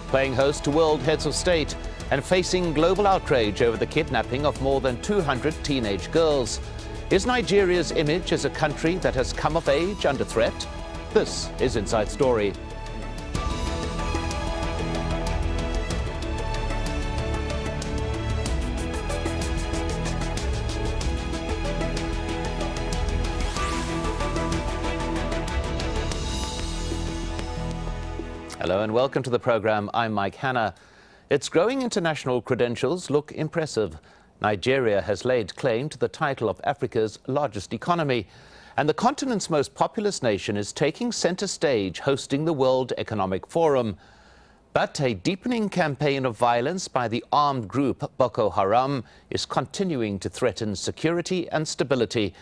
playing host to world heads of state and facing global outrage over the kidnapping of more than 200 teenage girls. Is Nigeria's image as a country that has come of age under threat? This is Inside Story. Hello and welcome to the program. I'm Mike Hanna. Its growing international credentials look impressive. Nigeria has laid claim to the title of Africa's largest economy, and the continent's most populous nation is taking center stage hosting the World Economic Forum. But a deepening campaign of violence by the armed group Boko Haram is continuing to threaten security and stability.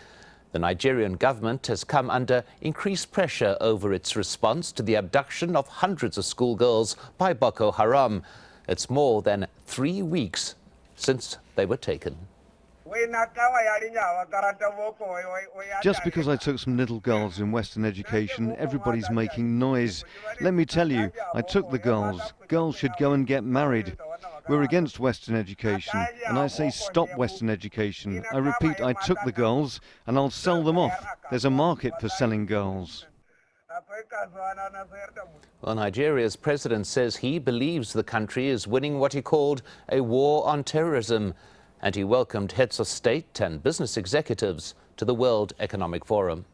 The Nigerian government has come under increased pressure over its response to the abduction of hundreds of schoolgirls by Boko Haram. It's more than 3 weeks since they were taken. Just because I took some little girls in Western education, everybody's making noise. Let me tell you, I took the girls. Girls should go and get married. We're against Western education, and I say stop Western education. I repeat, I took the girls, and I'll sell them off. There's a market for selling girls. Well, Nigeria's president says he believes the country is winning what he called a war on terrorism, and he welcomed heads of state and business executives to the World Economic Forum.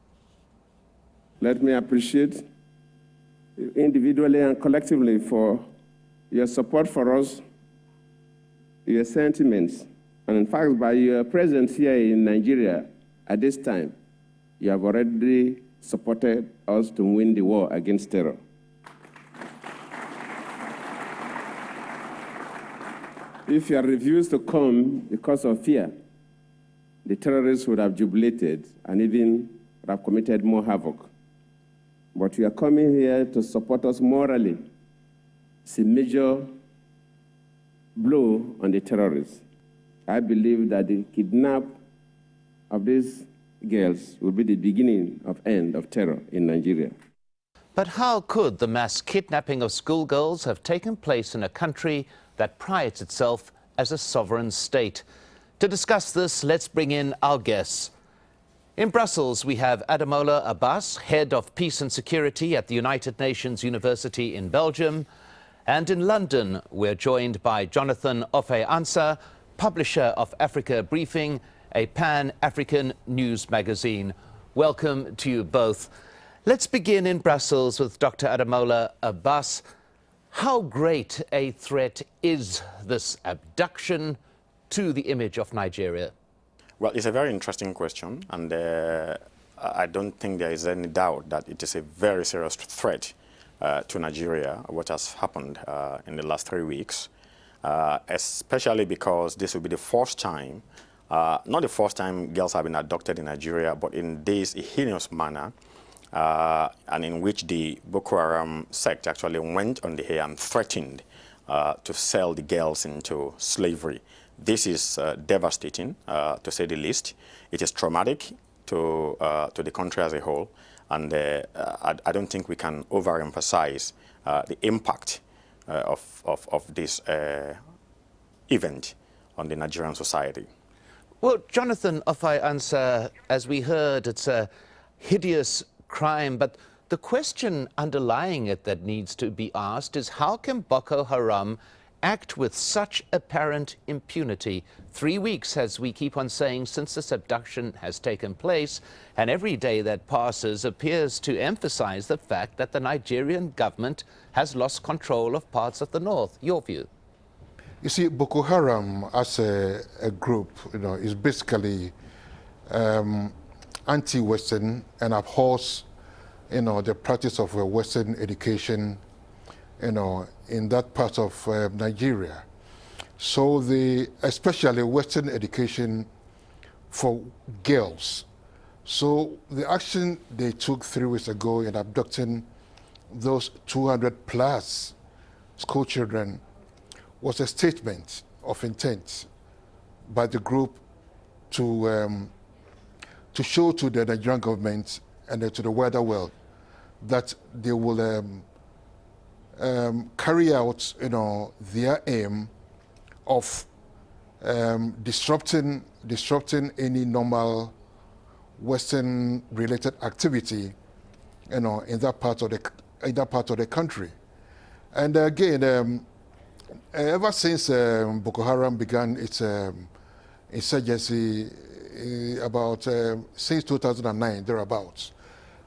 Let me appreciate you individually and collectively for your support for us, your sentiments, and in fact, by your presence here in Nigeria at this time, you have already supported us to win the war against terror. If you are refused to come because of fear, the terrorists would have jubilated and even would have committed more havoc. But you are coming here to support us morally. It's a major blow on the terrorists. I believe that the kidnap of these girls will be the beginning of end of terror in Nigeria. But how could the mass kidnapping of schoolgirls have taken place in a country that prides itself as a sovereign state? To discuss this, let's bring in our guests. In Brussels, we have Ademola Abass, Head of Peace and Security at the United Nations University in Belgium. And in London, we're joined by Jonathan Ofe-Ansah, publisher of Africa Briefing, a pan-African news magazine. Welcome to you both. Let's begin in Brussels with Dr. Ademola Abass. How great a threat is this abduction to the image of Nigeria? Well, it's a very interesting question, and I don't think there is any doubt that it is a very serious threat to Nigeria, what has happened in the last 3 weeks, especially because this will be the first time, not the first time girls have been abducted in Nigeria, but in this heinous manner, and in which the Boko Haram sect actually went on the air and threatened to sell the girls into slavery. This is devastating, to say the least. It is traumatic to the country as a whole. And I don't think we can overemphasize the impact of this event on the Nigerian society. Well, Jonathan Ofe-Ansah, as we heard, it's a hideous crime, but the question underlying it that needs to be asked is how can Boko Haram act with such apparent impunity? 3 weeks, as we keep on saying, since this abduction has taken place, and every day that passes appears to emphasize the fact that the Nigerian government has lost control of parts of the north. Your view? You see, Boko Haram as a group, is basically anti-Western and abhors, the practice of Western education, in that part of Nigeria. So especially Western education for girls. So the action they took 3 weeks ago in abducting those 200 plus school children was a statement of intent by the group to show to the Nigerian government and to the wider world that they will carry out, their aim of disrupting any normal Western-related activity, in that part of the country. And again, ever since Boko Haram began its insurgency since 2009, thereabouts,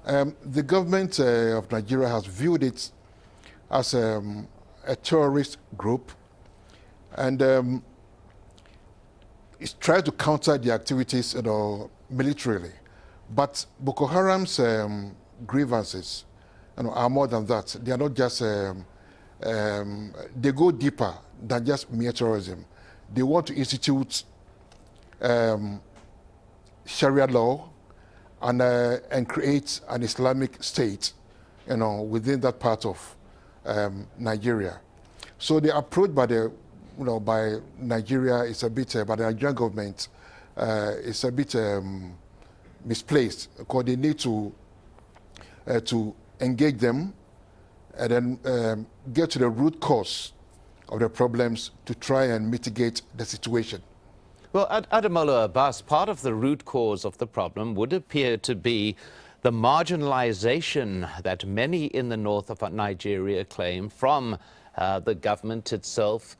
the government of Nigeria has viewed it as a terrorist group, and it's tried to counter the activities, militarily. But Boko Haram's grievances, are more than that. They are not just they go deeper than just mere terrorism. They want to institute Sharia law and create an Islamic state, within that part of Nigeria. So the approach by by Nigeria is a bit, by the Nigerian government, is a bit misplaced, because they need to engage them and then get to the root cause of the problems to try and mitigate the situation. Well, Ademola Abass, part of the root cause of the problem would appear to be the marginalization that many in the north of Nigeria claim from the government itself.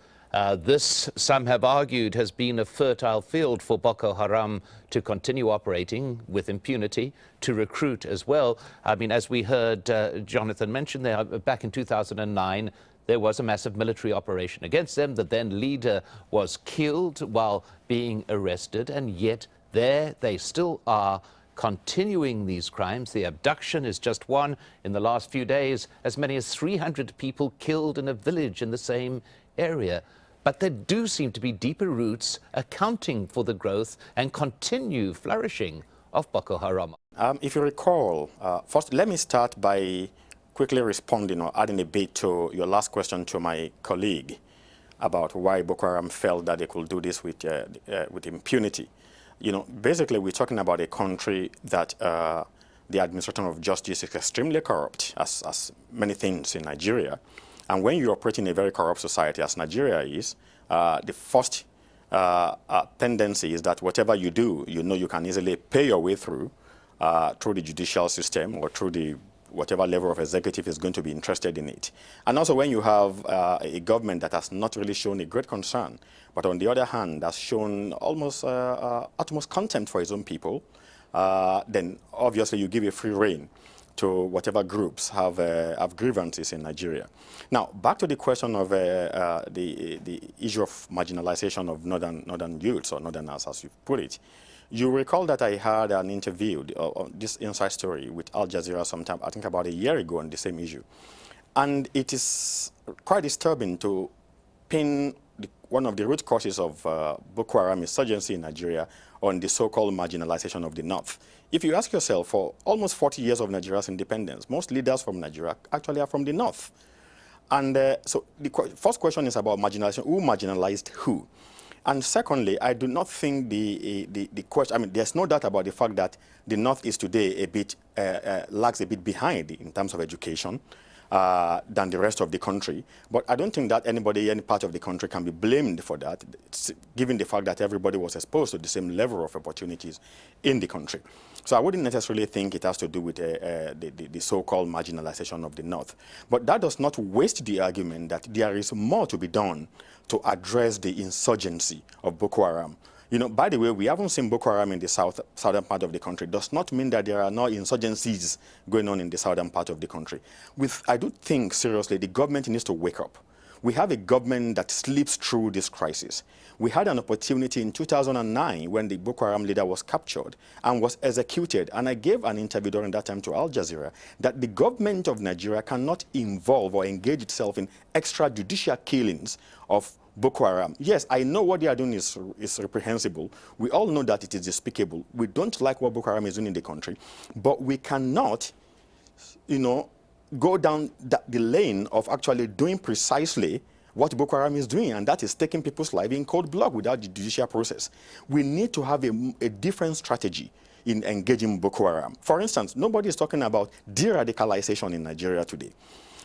This, some have argued, has been a fertile field for Boko Haram to continue operating with impunity, to recruit as well. I mean, as we heard Jonathan mention there, back in 2009, there was a massive military operation against them. The then leader was killed while being arrested, and yet there they still are, continuing these crimes. The abduction is just one. In the last few days, as many as 300 people killed in a village in the same area. But there do seem to be deeper roots accounting for the growth and continued flourishing of Boko Haram. If you recall, first let me start by quickly responding or adding a bit to your last question to my colleague about why Boko Haram felt that they could do this with impunity. Basically we're talking about a country that the administration of justice is extremely corrupt, as many things in Nigeria. And when you operate in a very corrupt society, as Nigeria is, the first tendency is that whatever you do, you can easily pay your way through the judicial system or through whatever level of executive is going to be interested in it. And also when you have a government that has not really shown a great concern, but on the other hand has shown almost utmost contempt for its own people, then obviously you give a free rein to whatever groups have grievances in Nigeria. Now, back to the question of the issue of marginalization of northern youths, or northerners, as you put it. You recall that I had an interview, this inside story, with Aljazeera sometime, I think about a year ago, on the same issue. And it is quite disturbing to pin one of the root causes of Boko Haram insurgency in Nigeria on the so-called marginalization of the North. If you ask yourself, for almost 40 years of Nigeria's independence, most leaders from Nigeria actually are from the North. And so the first question is about marginalization. Who marginalized who? And secondly, I do not think the question, I mean, there's no doubt about the fact that the North is today a bit, lags a bit behind in terms of education than the rest of the country. But I don't think that any part of the country can be blamed for that, given the fact that everybody was exposed to the same level of opportunities in the country. So I wouldn't necessarily think it has to do with the so-called marginalization of the North. But that does not waste the argument that there is more to be done to address the insurgency of Boko Haram. By the way, we haven't seen Boko Haram in the southern part of the country. Does not mean that there are no insurgencies going on in the southern part of the country. I do think, seriously, the government needs to wake up. We have a government that sleeps through this crisis. We had an opportunity in 2009 when the Boko Haram leader was captured and was executed. And I gave an interview during that time to Al Jazeera that the government of Nigeria cannot involve or engage itself in extrajudicial killings of Boko Haram. Yes, I know what they are doing is reprehensible. We all know that it is despicable. We don't like what Boko Haram is doing in the country. But we cannot, go down the lane of actually doing precisely what Boko Haram is doing, and that is taking people's lives in cold blood without the judicial process. We need to have a different strategy in engaging Boko Haram. For instance, nobody is talking about de-radicalization in Nigeria today.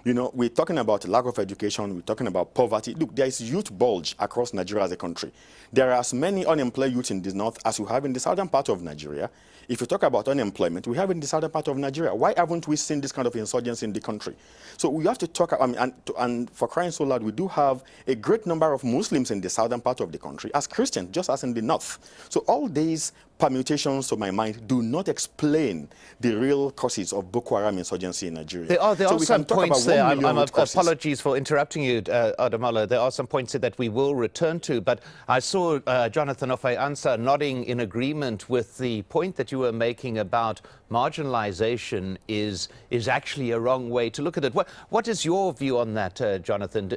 You know, we're talking about lack of education, we're talking about poverty. Look, there is youth bulge across Nigeria as a country. There are as many unemployed youth in the north as you have in the southern part of Nigeria. If you talk about unemployment, we have it in the southern part of Nigeria. Why haven't we seen this kind of insurgence in the country? So we have to talk, I mean, and for crying so loud, we do have a great number of Muslims in the southern part of the country as Christians, just as in the north. So all these permutations, to my mind, do not explain the real causes of Boko Haram insurgency in Nigeria. There are so some points there. Apologies for interrupting you, Ademola. There are some points that we will return to, but I saw Jonathan Ofe-Ansah nodding in agreement with the point that you were making about marginalization is actually a wrong way to look at it. What is your view on that, Jonathan?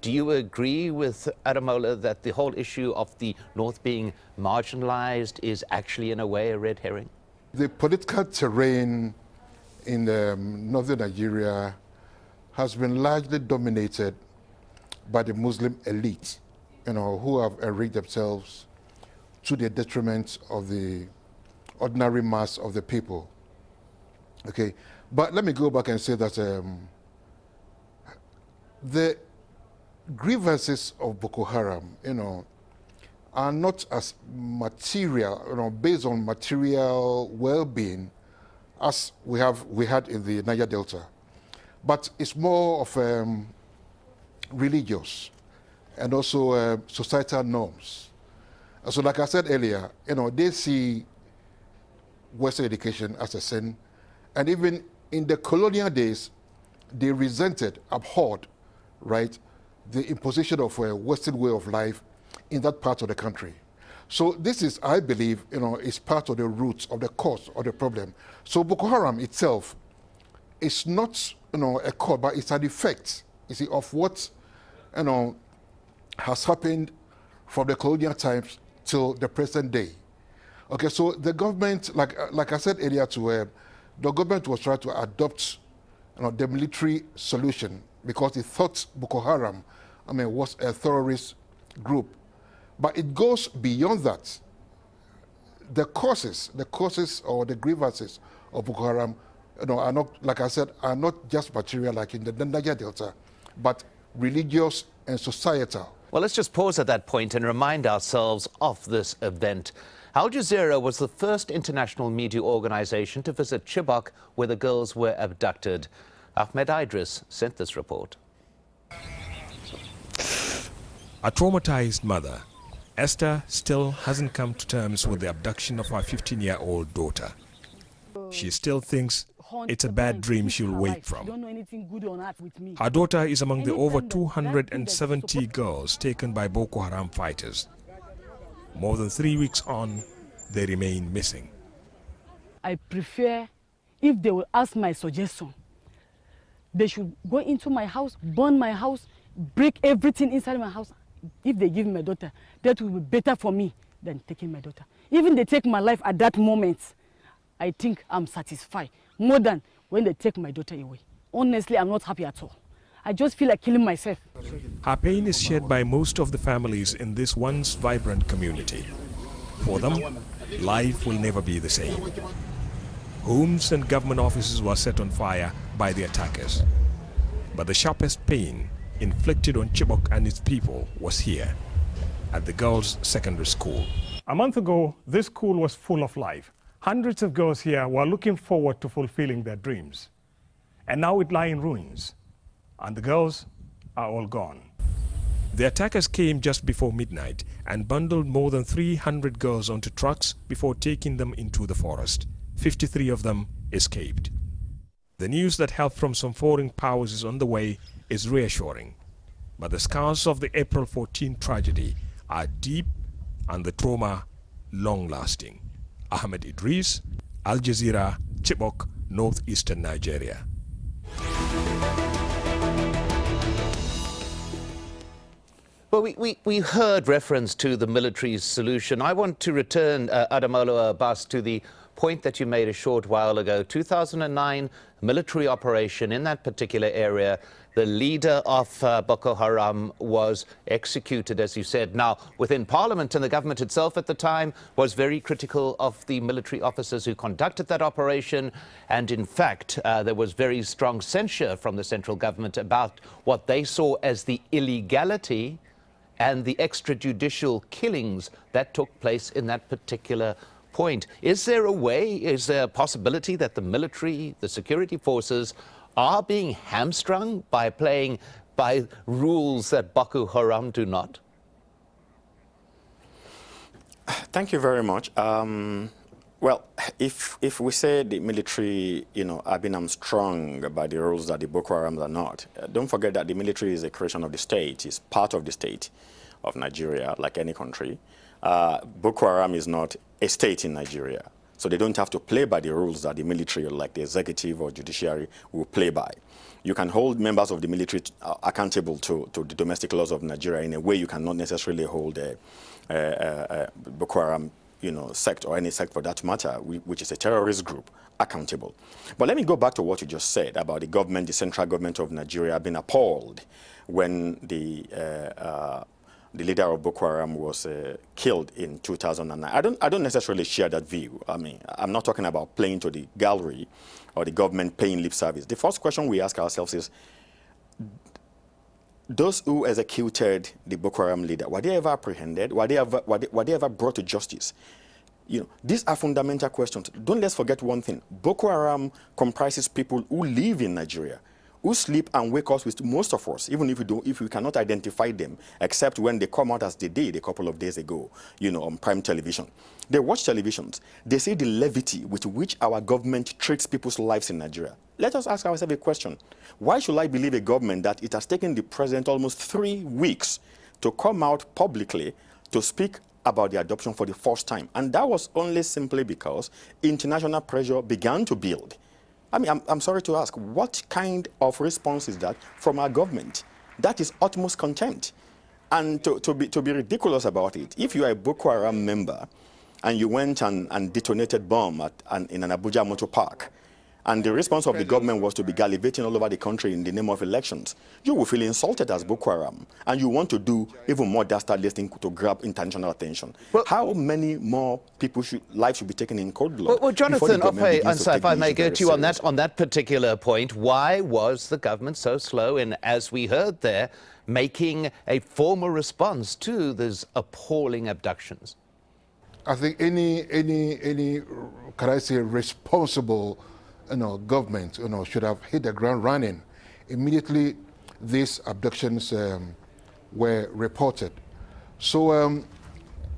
Do you agree with Ademola that the whole issue of the North being marginalized is actually, in a way, a red herring? The political terrain in northern Nigeria has been largely dominated by the Muslim elite, you know, who have enriched themselves to the detriment of the ordinary mass of the people. Okay, but let me go back and say that the grievances of Boko Haram, you know, are not as material, you know, based on material well-being as we had in the Niger Delta, but it's more of religious and also societal norms. And so, like I said earlier, you know, they see Western education as a sin, and even in the colonial days, they resented, abhorred, right, the imposition of a Western way of life in that part of the country. So this is, I believe, you know, is part of the roots of the cause of the problem. So Boko Haram itself is not, you know, a cause, but it's an effect, you see, of what, you know, has happened from the colonial times till the present day. Okay, so the government, like I said earlier, the government was trying to adopt, you know, the military solution because it thought Boko Haram, I mean, was a terrorist group. But it goes beyond that. The causes or the grievances of Boko Haram, you know, are not, like I said, are not just material like in the Niger Delta, but religious and societal. Well, let's just pause at that point and remind ourselves of this event. Aljazeera was the first international media organization to visit Chibok, where the girls were abducted. Ahmed Idris sent this report. A traumatized mother, Esther still hasn't come to terms with the abduction of her 15-year-old daughter. She still thinks it's a bad dream she'll wake from. Her daughter is among the over 270 girls taken by Boko Haram fighters. More than 3 weeks on, they remain missing. I prefer, if they will ask my suggestion, they should go into my house, burn my house, break everything inside my house. If they give me my daughter, that will be better for me than taking my daughter. Even they take my life at that moment, I think I'm satisfied more than when they take my daughter away. Honestly, I'm not happy at all. I just feel like killing myself. Her pain is shared by most of the families in this once vibrant community. For them, life will never be the same. Homes and government offices were set on fire by the attackers. But the sharpest pain inflicted on Chibok and its people was here, at the girls' secondary school. A month ago, this school was full of life. Hundreds of girls here were looking forward to fulfilling their dreams. And now it lies in ruins, and the girls are all gone. The attackers came just before midnight and bundled more than 300 girls onto trucks before taking them into the forest. 53 of them escaped. The news that help from some foreign powers is on the way is reassuring, but the scars of the April 14 tragedy are deep and the trauma long-lasting. Ahmed Idris, Al Jazeera, Chibok, northeastern Nigeria. Well, we heard reference to the military solution. I want to return, Ademola Abass, to the point that you made a short while ago. 2009, military operation in that particular area the leader of Boko Haram was executed, as you said. Now, within Parliament and the government itself at the time was very critical of the military officers who conducted that operation. And in fact, there was very strong censure from the central government about what they saw as the illegality and the extrajudicial killings that took place in that particular point. Is there a way, is there a possibility that the military, the security forces are being hamstrung by playing by rules that Boko Haram do not? Thank you very much. Well, if we say the military, are being hamstrung by the rules that the Boko Haram are not, don't forget that the military is a creation of the state, is part of the state of Nigeria, like any country. Boko Haram is not a state in Nigeria, so they don't have to play by the rules that the military, like the executive or judiciary, will play by. You can hold members of the military accountable to the domestic laws of Nigeria in a way you cannot necessarily hold Boko Haram, sect, or any sect for that matter, which is a terrorist group, accountable. But let me go back to what you just said about the government, the central government of Nigeria being appalled when the leader of Boko Haram was killed in 2009. I don't necessarily share that view. I mean, I'm not talking about playing to the gallery or the government paying lip service. The first question we ask ourselves is, those who executed the Boko Haram leader, were they ever apprehended? Were they ever brought to justice? These are fundamental questions. Don't let's forget one thing. Boko Haram comprises people who live in Nigeria, who sleep and wake up with most of us, even if we cannot identify them, except when they come out as they did a couple of days ago, on prime television. They watch televisions. They see the levity with which our government treats people's lives in Nigeria. Let us ask ourselves a question. Why should I believe a government that it has taken the president almost 3 weeks to come out publicly to speak about the adoption for the first time? And that was only simply because international pressure began to build. I mean, I'm sorry to ask, what kind of response is that from our government? That is utmost contempt. And to be ridiculous about it, if you are a Boko Haram member and you went and detonated bomb in an Abuja motor park, and the response of the government was to be gallivanting all over the country in the name of elections, you will feel insulted as Boko Haram, and you want to do even more dastardly things to grab international attention. Well, how many more lives should be taken in cold blood? Well, Jonathan, if I may go to you on that particular point, why was the government so slow in, as we heard there, making a formal response to these appalling abductions? I think any can I say, responsible government should have hit the ground running immediately these abductions were reported. So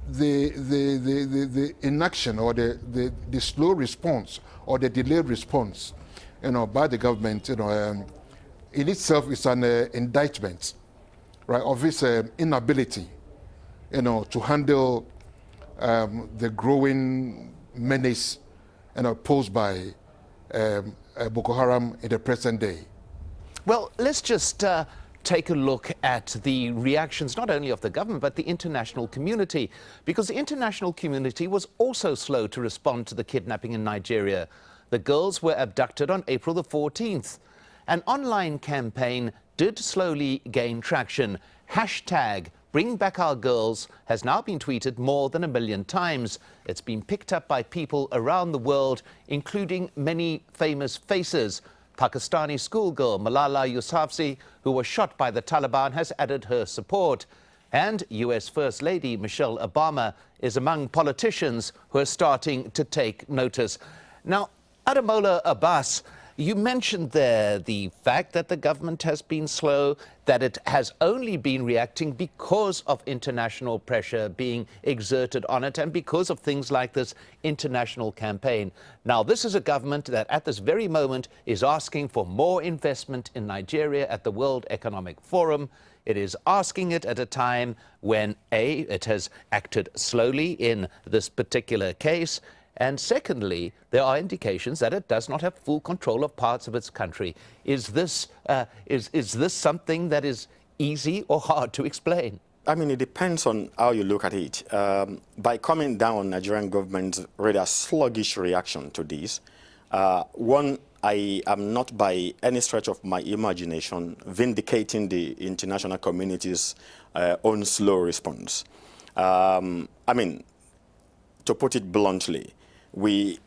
the inaction or the slow response or the delayed response by the government in itself is an indictment, right, of its inability to handle the growing menace posed by Boko Haram in the present day. Well, let's just take a look at the reactions not only of the government but the international community, because the international community was also slow to respond to the kidnapping in Nigeria. The girls were abducted on April the 14th. An online campaign did slowly gain traction. Hashtag Bring Back Our Girls has now been tweeted more than 1 million times. It's been picked up by people around the world, including many famous faces. Pakistani schoolgirl Malala Yousafzai, who was shot by the Taliban, has added her support. And US First Lady Michelle Obama is among politicians who are starting to take notice. Now, Ademola Abass, you mentioned there the fact that the government has been slow, that it has only been reacting because of international pressure being exerted on it and because of things like this international campaign. Now, this is a government that at this very moment is asking for more investment in Nigeria at the World Economic Forum. It is asking it at a time when, A, it has acted slowly in this particular case, and secondly, there are indications that it does not have full control of parts of its country. Is this something that is easy or hard to explain? I mean, it depends on how you look at it. By coming down on Nigerian government's rather sluggish reaction to this, One, I am not by any stretch of my imagination vindicating the international community's own slow response. I mean, to put it bluntly, we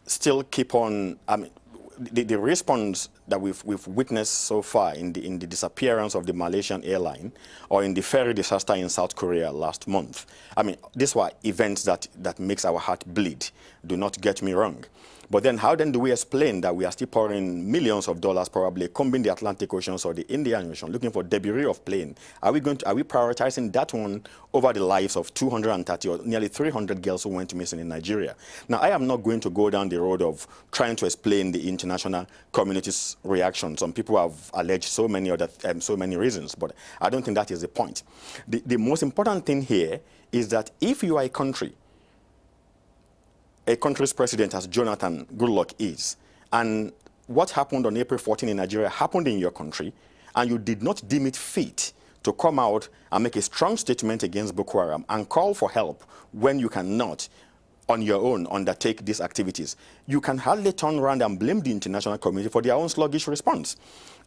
still keep on, I mean, the response that we've witnessed so far in the disappearance of the Malaysian airline or in the ferry disaster in South Korea last month, I mean, these were events that makes our heart bleed. Do not get me wrong. But then how then do we explain that we are still pouring millions of dollars probably combing the Atlantic Oceans or the Indian Ocean looking for debris of plane? Are we prioritizing that one over the lives of 230 or nearly 300 girls who went missing in Nigeria? Now, I am not going to go down the road of trying to explain the international community's reaction. Some people have alleged so many reasons, but I don't think that is the point. The most important thing here is that if you are a country's president, as Jonathan Goodluck is, and what happened on April 14 in Nigeria happened in your country, and you did not deem it fit to come out and make a strong statement against Boko Haram and call for help when you cannot, on your own, undertake these activities, you can hardly turn around and blame the international community for their own sluggish response.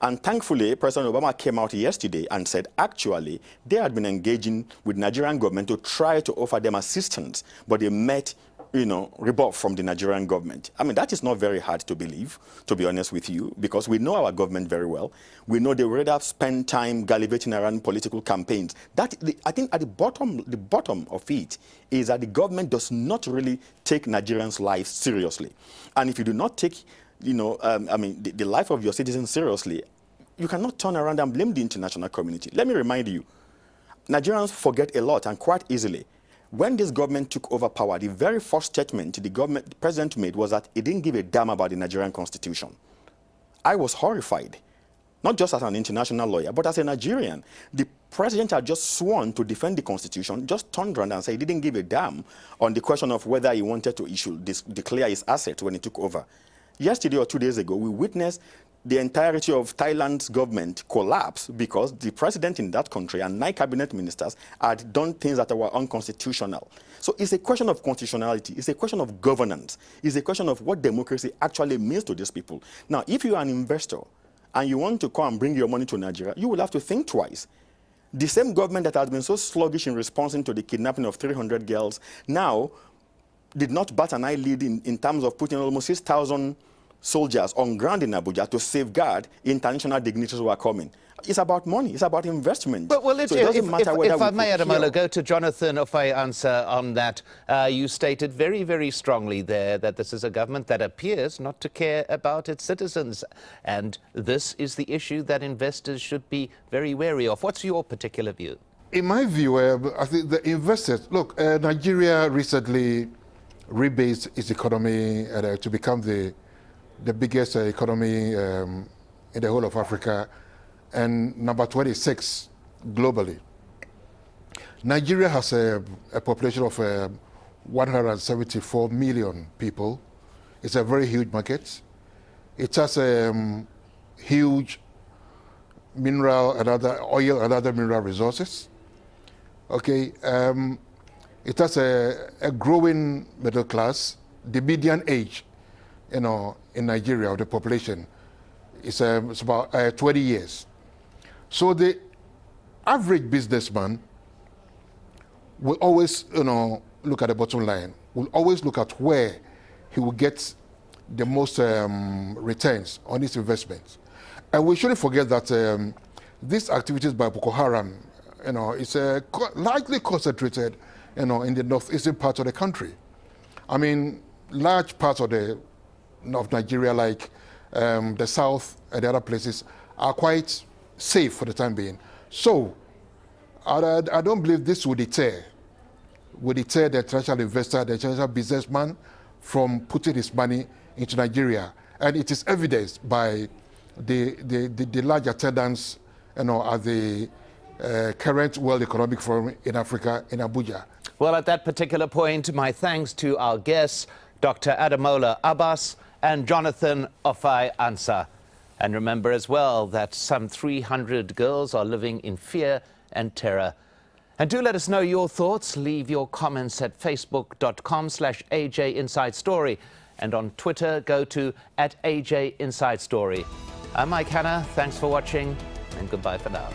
And thankfully, President Obama came out yesterday and said, actually, they had been engaging with Nigerian government to try to offer them assistance, but they met rebuff from the Nigerian government. I mean, that is not very hard to believe, to be honest with you, because we know our government very well. We know they would have spent time gallivanting around political campaigns. I think at the bottom of it is that the government does not really take Nigerians' lives seriously. And if you do not take, the life of your citizens seriously, you cannot turn around and blame the international community. Let me remind you, Nigerians forget a lot and quite easily. When this government took over power, the very first statement the president made was that he didn't give a damn about the Nigerian constitution. I was horrified, not just as an international lawyer, but as a Nigerian. The president had just sworn to defend the constitution, just turned around and said he didn't give a damn on the question of whether he wanted to declare his assets when he took over. Yesterday or 2 days ago, we witnessed the entirety of Thailand's government collapse because the president in that country and 9 cabinet ministers had done things that were unconstitutional. So it's a question of constitutionality. It's a question of governance. It's a question of what democracy actually means to these people. Now, if you are an investor and you want to come and bring your money to Nigeria, you will have to think twice. The same government that has been so sluggish in responding to the kidnapping of 300 girls now did not bat an eyelid in terms of putting almost 6,000 soldiers on ground in Abuja to safeguard international dignitaries who are coming. It's about money. It's about investment. But well, so it doesn't matter whether if I may, Ademola, go to Jonathan answer on that. You stated very, very strongly there that this is a government that appears not to care about its citizens, and this is the issue that investors should be very wary of. What's your particular view? In my view, I think the investors, look, Nigeria recently rebased its economy to become the biggest economy in the whole of Africa and number 26 globally. Nigeria has a population of 174 million people. It's a very huge market. It has huge mineral and other oil and other mineral resources. Okay, it has a growing middle class. The median age, in Nigeria, of the population, it's about 20 years. So the average businessman will always, look at the bottom line, will always look at where he will get the most returns on his investments. And we shouldn't forget that these activities by Boko Haram, it's largely concentrated, in the northeastern part of the country. I mean, large parts of Nigeria, like the south and the other places, are quite safe for the time being. So I don't believe this would deter the international investor, the international businessman from putting his money into Nigeria. And it is evidenced by the large attendance at the current World Economic Forum in Africa in Abuja. Well, at that particular point, my thanks to our guests, Dr. Ademola Abass and Jonathan Ansah. And remember as well that some 300 girls are living in fear and terror. And do let us know your thoughts. Leave your comments at facebook.com/AJ Inside Story. And on Twitter, go to @AJ Inside Story. I'm Mike Hanna. Thanks for watching, and goodbye for now.